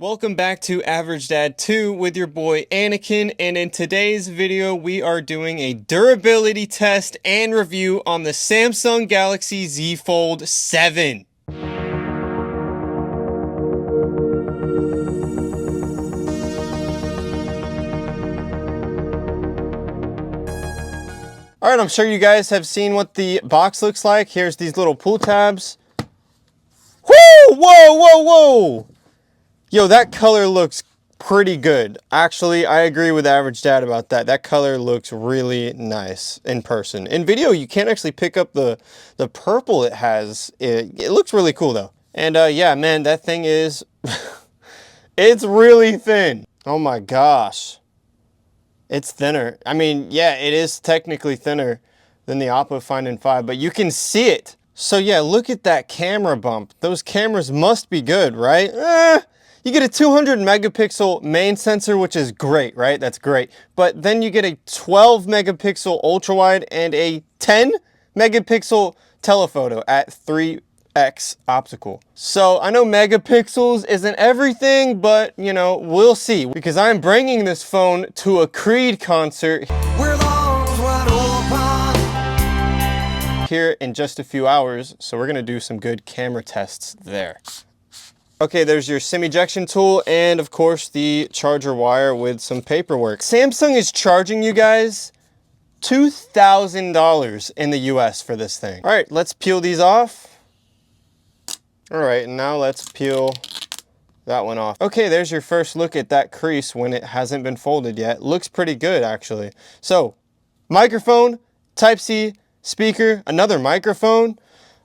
Welcome back to Average Dad 2 with your boy Anakin, and in today's video we are doing a durability test and review on the Samsung Galaxy Z Fold 7. Alright, I'm sure you guys have seen what the box looks like. Here's these little pull tabs. Woo! Whoa, whoa, whoa! Yo, that color looks pretty good. Actually, I agree with Average Dad about that. That color looks really nice in person. In video, you can't actually pick up the purple it has. It looks really cool, though. And yeah, man, that thing is... it's really thin. Oh my gosh. It's thinner. I mean, yeah, it is technically thinner than the Oppo Find N5, but you can see it. So yeah, look at that camera bump. Those cameras must be good, right? You get a 200 megapixel main sensor, which is great, right? That's great. But then you get a 12 megapixel ultra wide and a 10 megapixel telephoto at 3x optical. So I know megapixels isn't everything, but you know, we'll see, because I'm bringing this phone to a Creed concert here in just a few hours. So we're gonna do some good camera tests there. Okay, there's your SIM ejection tool and of course the charger wire with some paperwork. Samsung is charging you guys $2,000 in the US for this thing. All right, let's peel these off. All right, and now let's peel that one off. Okay, there's your first look at that crease when it hasn't been folded yet. Looks pretty good actually. So, microphone, Type-C, speaker, another microphone,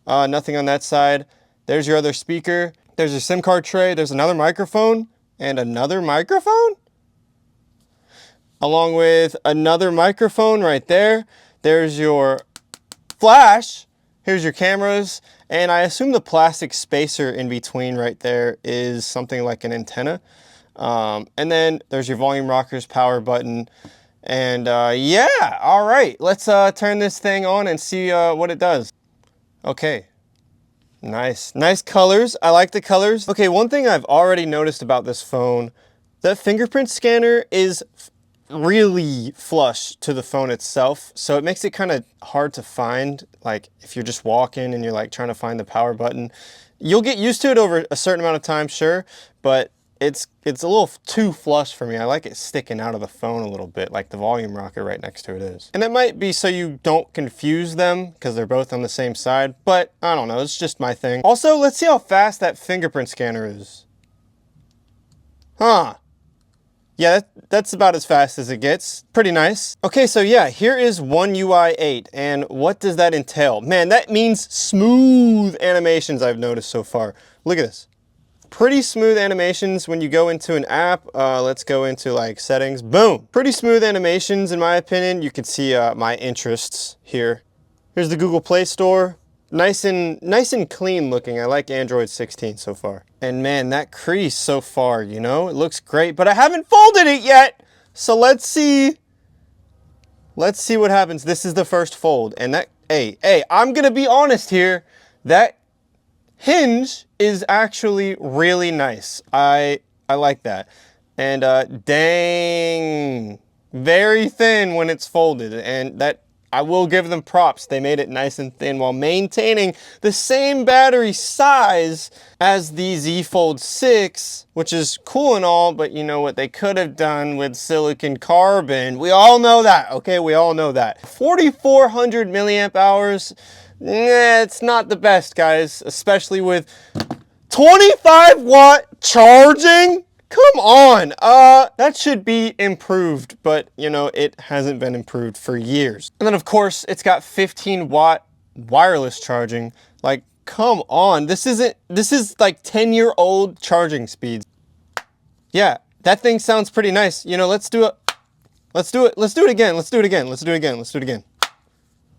nothing on that side. There's your other speaker. There's your SIM card tray, there's another microphone, and another microphone? Along with another microphone right there. There's your flash, here's your cameras, and I assume the plastic spacer in between right there is something like an antenna. And then there's your volume rockers, power button, and yeah, all right. Let's turn this thing on and see what it does. Okay. Nice colors. I like the colors. Okay, one thing I've already noticed about this phone, that fingerprint scanner is really flush to the phone itself. So it makes it kind of hard to find. Like if you're just walking and you're like trying to find the power button, you'll get used to it over a certain amount of time, sure. But it's a little too flush for me. I like it sticking out of the phone a little bit, like the volume rocker right next to it is. And it might be so you don't confuse them because they're both on the same side, but I don't know, it's just my thing. Also, let's see how fast that fingerprint scanner is. Huh. Yeah, that's about as fast as it gets. Pretty nice. Okay, so yeah, here is One UI 8, and what does that entail? Man, that means smooth animations I've noticed so far. Look at this. Pretty smooth animations when you go into an app. Let's go into like settings. Boom. Pretty smooth animations in my opinion. You can see my interests here. Here's the Google Play Store. Nice and clean looking. I like Android 16 so far. And man, that crease so far, you know, it looks great, but I haven't folded it yet. So let's see. Let's see what happens. This is the first fold, and that, hey, I'm gonna be honest here. That hinge is actually really nice. I like that. And dang, very thin when it's folded, and that I will give them props. They made it nice and thin while maintaining the same battery size as the Z Fold 6, which is cool and all, but you know what they could have done with silicon carbon. We all know that, okay? We all know that. 4,400 milliamp hours. It's not the best, guys, especially with 25-watt charging. Come on, that should be improved, but you know, it hasn't been improved for years. And then of course, it's got 15-watt wireless charging. Like, come on, this is like 10-year-old charging speeds. Yeah, that thing sounds pretty nice. You know, let's do it again.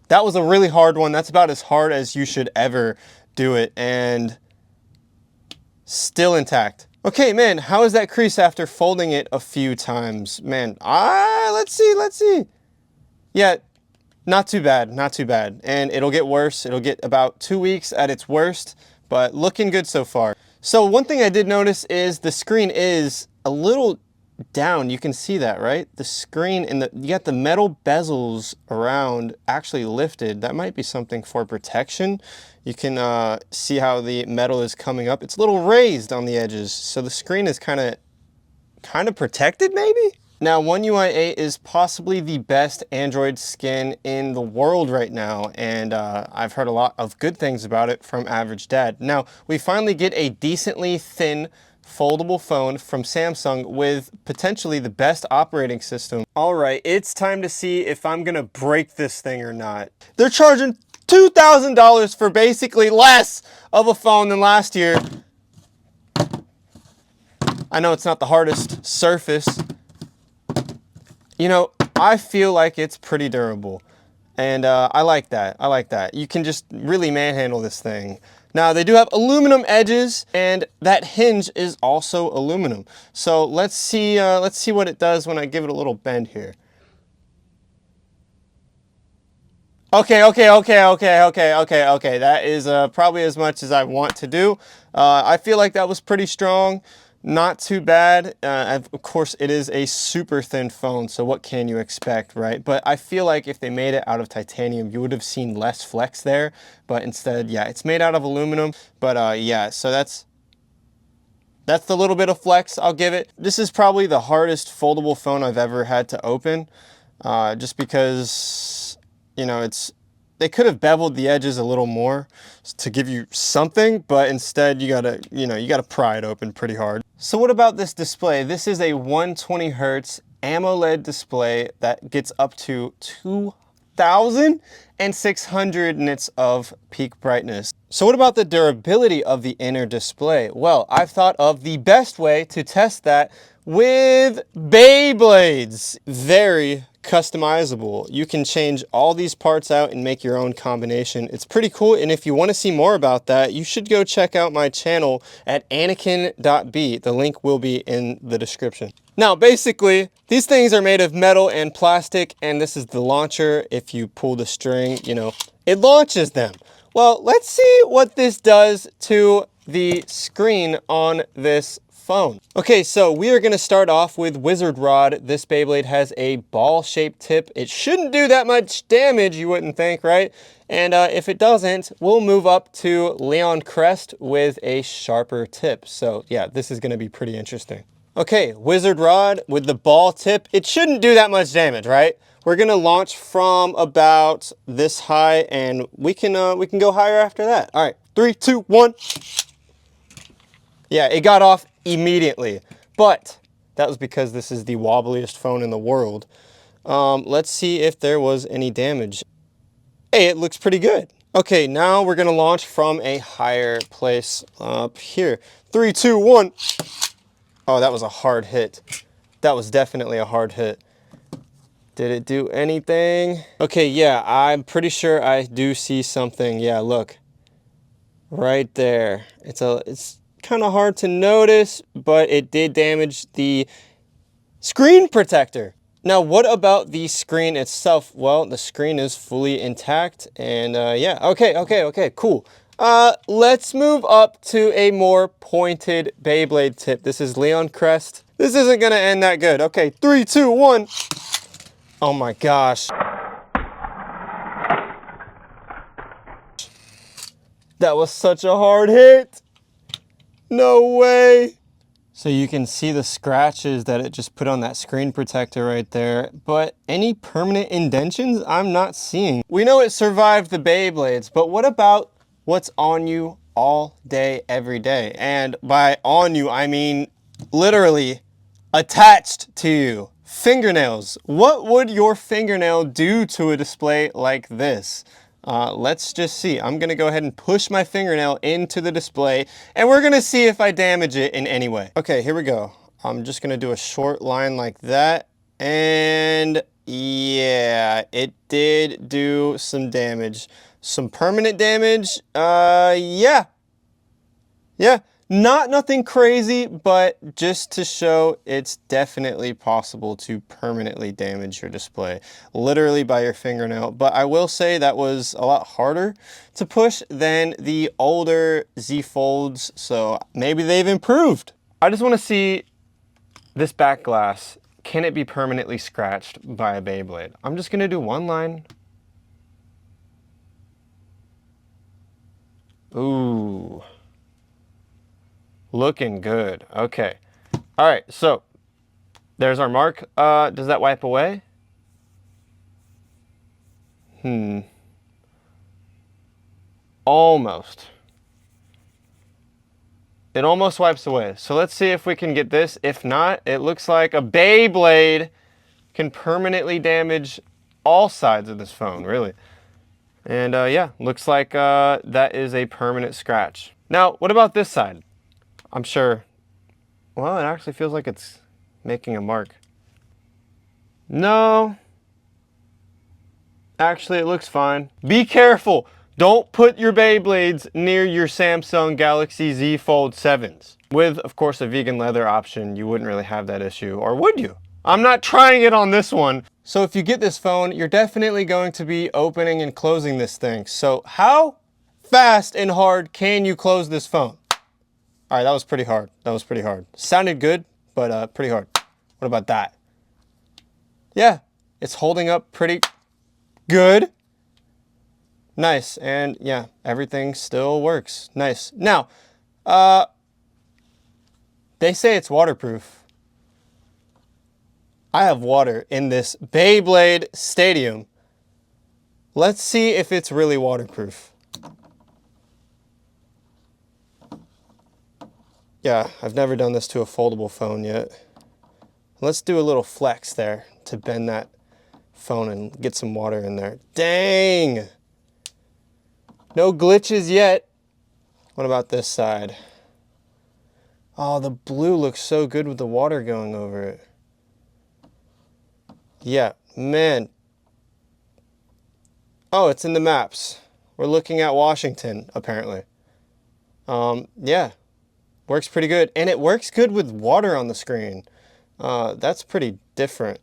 That was a really hard one. That's about as hard as you should ever do it, and still intact. Okay, man, how is that crease after folding it a few times? Man, let's see. Yeah, not too bad. And it'll get worse. It'll get about 2 weeks at its worst, but looking good so far. So one thing I did notice is the screen is a little down. You can see that, right? The screen and you got the metal bezels around actually lifted. That might be something for protection. You can see how the metal is coming up. It's a little raised on the edges, so the screen is kind of protected maybe? Now, One UI 8 is possibly the best Android skin in the world right now, and I've heard a lot of good things about it from Average Dad. Now, we finally get a decently thin foldable phone from Samsung with potentially the best operating system. All right, it's time to see if I'm gonna break this thing or not. They're charging $2,000 for basically less of a phone than last year. I know it's not the hardest surface. You know, I feel like it's pretty durable, and I like that. I like that. You can just really manhandle this thing. Now, they do have aluminum edges, and that hinge is also aluminum. So let's see what it does when I give it a little bend here. Okay. That is probably as much as I want to do. I feel like that was pretty strong. Not too bad. Of course, it is a super thin phone, so what can you expect, right? But I feel like if they made it out of titanium, you would have seen less flex there. But instead, yeah, it's made out of aluminum. But yeah, so that's the little bit of flex I'll give it. This is probably the hardest foldable phone I've ever had to open, just because, you know, they could have beveled the edges a little more to give you something, but instead you gotta pry it open pretty hard. So what about this display? This is a 120 Hertz AMOLED display that gets up to 2,600 nits of peak brightness. So what about the durability of the inner display? Well, I've thought of the best way to test that with Beyblades. Very customizable. You can change all these parts out and make your own combination. It's pretty cool, and if you want to see more about that, you should go check out my channel at anakin.b. The link will be in the description. Now, basically, these things are made of metal and plastic, and this is the launcher. If you pull the string, you know, it launches them. Well, let's see what this does to the screen on this phone. Okay, so we are going to start off with Wizard Rod. This Beyblade has a ball-shaped tip. It shouldn't do that much damage, you wouldn't think, right? And if it doesn't, we'll move up to Leon Crest with a sharper tip. So yeah, this is going to be pretty interesting. Okay, Wizard Rod with the ball tip. It shouldn't do that much damage, right? We're going to launch from about this high, and we can go higher after that. All right, 3, 2, 1. Yeah, it got off immediately, but that was because this is the wobbliest phone in the world. Let's see if there was any damage. Hey, it looks pretty good. Okay, now we're gonna launch from a higher place up here. 3, 2, 1. Oh, that was a hard hit. That was definitely a hard hit. Did it do anything? Okay, yeah, I'm pretty sure I do see something. Yeah, look. Right there. It's kind of hard to notice, but it did damage the screen protector. Now, what about the screen itself? Well, the screen is fully intact, and yeah, okay, cool. Let's move up to a more pointed Beyblade tip. This is Leon Crest. This isn't gonna end that good. Okay, 3, 2, 1. Oh my gosh. That was such a hard hit. No way. So you can see the scratches that it just put on that screen protector right there, but any permanent indentions I'm not seeing. We know it survived the Beyblades, but what about what's on you all day, every day? And by on you, I mean literally attached to you. Fingernails. What would your fingernail do to a display like this? Let's just see. I'm gonna go ahead and push my fingernail into the display, and we're gonna see if I damage it in any way. Okay, here we go. I'm just gonna do a short line like that, and yeah, it did do some damage. Some permanent damage. Yeah. Nothing crazy, but just to show it's definitely possible to permanently damage your display, literally by your fingernail. But I will say that was a lot harder to push than the older Z Folds, so maybe they've improved. I just want to see this back glass. Can it be permanently scratched by a Beyblade? I'm just going to do one line. Ooh. Looking good. Okay. All right, so there's our mark. Does that wipe away? Almost. It almost wipes away. So let's see if we can get this. If not, it looks like a Beyblade can permanently damage all sides of this phone, really. And yeah, looks like that is a permanent scratch. Now, what about this side? I'm sure, well, it actually feels like it's making a mark. No. Actually, it looks fine. Be careful. Don't put your Beyblades near your Samsung Galaxy Z Fold 7s. With, of course, a vegan leather option, you wouldn't really have that issue, or would you? I'm not trying it on this one. So if you get this phone, you're definitely going to be opening and closing this thing. So how fast and hard can you close this phone? All right, that was pretty hard. That was pretty hard. Sounded good, but pretty hard. What about that? Yeah, it's holding up pretty good. Nice. And yeah, everything still works. Nice. Now, they say it's waterproof. I have water in this Beyblade Stadium. Let's see if it's really waterproof. Yeah, I've never done this to a foldable phone yet. Let's do a little flex there to bend that phone and get some water in there. Dang! No glitches yet. What about this side? Oh, the blue looks so good with the water going over it. Yeah, man. Oh, it's in the maps. We're looking at Washington, apparently. Yeah, works pretty good. And it works good with water on the screen. That's pretty different.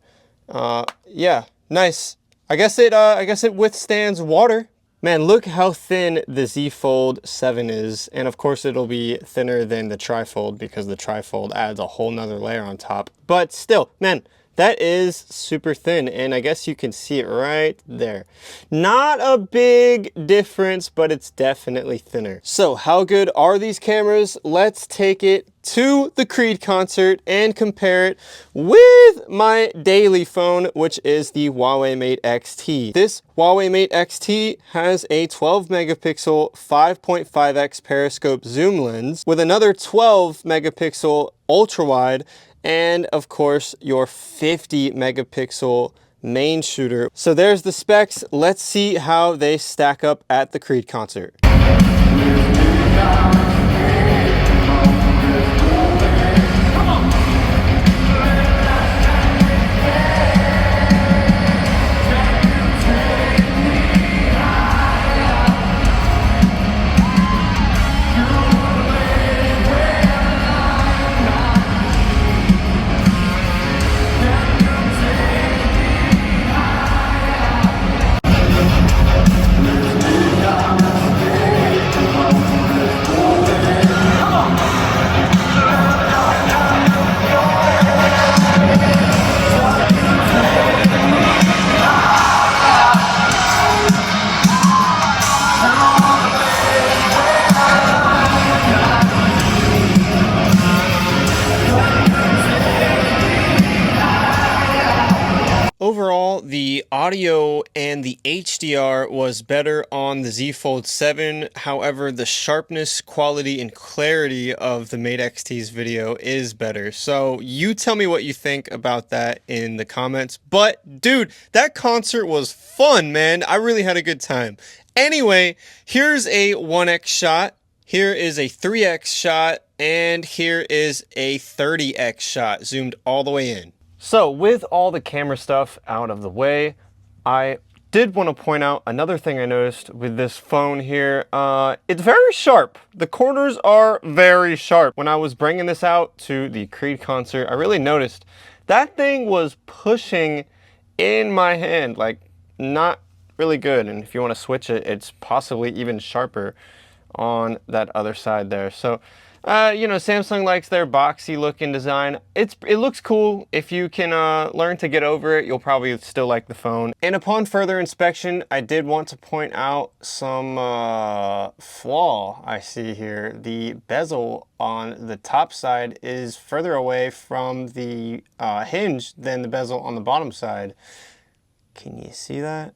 Yeah, nice. I guess it withstands water. Man, look how thin the Z Fold 7 is. And of course it'll be thinner than the Trifold because the Trifold adds a whole nother layer on top. But still, man, that is super thin, and I guess you can see it right there. Not a big difference, but it's definitely thinner. So how good are these cameras? Let's take it to the Creed concert and compare it with my daily phone, which is the Huawei Mate XT. This Huawei Mate XT has a 12 megapixel 5.5x periscope zoom lens with another 12 megapixel ultra wide, and of course your 50 megapixel main shooter. So there's the specs. Let's see how they stack up at the Creed concert. Overall, the audio and the HDR was better on the Z Fold 7. However, the sharpness, quality, and clarity of the Mate XT's video is better. So you tell me what you think about that in the comments. But dude, that concert was fun, man. I really had a good time. Anyway, here's a 1x shot. Here is a 3x shot. And here is a 30x shot zoomed all the way in. So with all the camera stuff out of the way, I did want to point out another thing I noticed with this phone here. It's very sharp. The corners are very sharp. When I was bringing this out to the Creed concert, I really noticed that thing was pushing in my hand, like not really good. And if you want to switch it, it's possibly even sharper on that other side there. So you know, Samsung likes their boxy looking design. It looks cool. If you can learn to get over it, you'll probably still like the phone. And upon further inspection, I did want to point out some flaw I see here. The bezel on the top side is further away from the hinge than the bezel on the bottom side. Can you see that?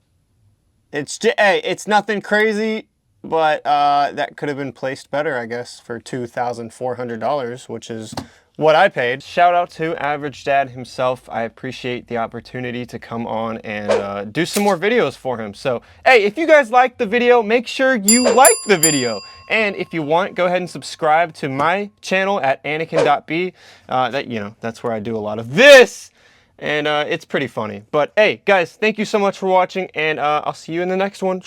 Hey, it's nothing crazy, but that could have been placed better, I guess, for $2,400, which is what I paid. Shout out to Average Dad himself. I appreciate the opportunity to come on and do some more videos for him. So, hey, if you guys liked the video, make sure you like the video. And if you want, go ahead and subscribe to my channel at anakin.b. That's where I do a lot of this. And it's pretty funny. But hey, guys, thank you so much for watching, and I'll see you in the next one.